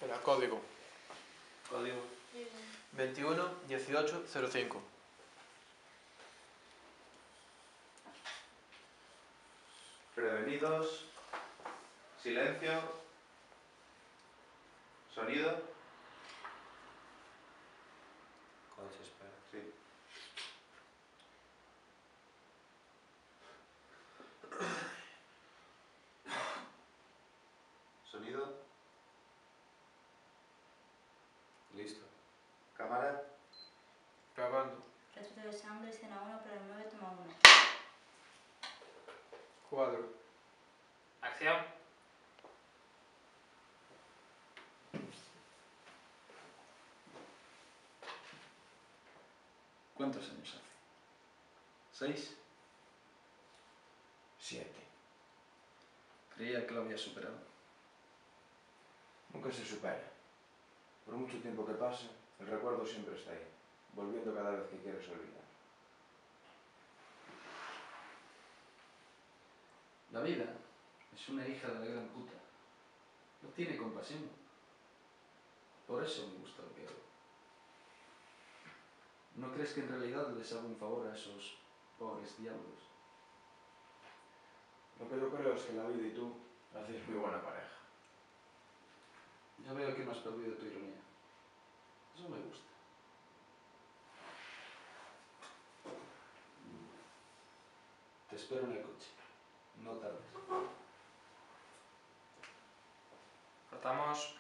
Espera, código. Código. 211805. Prevenidos. Silencio. Sonido. Coche, espera. Sí. Sonido. Listo. Cámara. Grabando. Retrato de sangre, escena 1, para el 9, toma 1. Cuadro. Acción. ¿Cuántos años hace? 6. 7. Creía que lo había superado. Nunca se supera. Por mucho tiempo que pase, el recuerdo siempre está ahí, volviendo cada vez que quieres olvidar. La vida es una hija de la gran puta. No tiene compasión. Por eso me gusta lo que hago. ¿No crees que en realidad les hago un favor a esos pobres diablos? Lo que yo creo es que la vida y tú hacéis muy buena pareja. Ya veo que no has perdido tu ironía. Eso me gusta. Te espero en el coche. No tardes. Cortamos.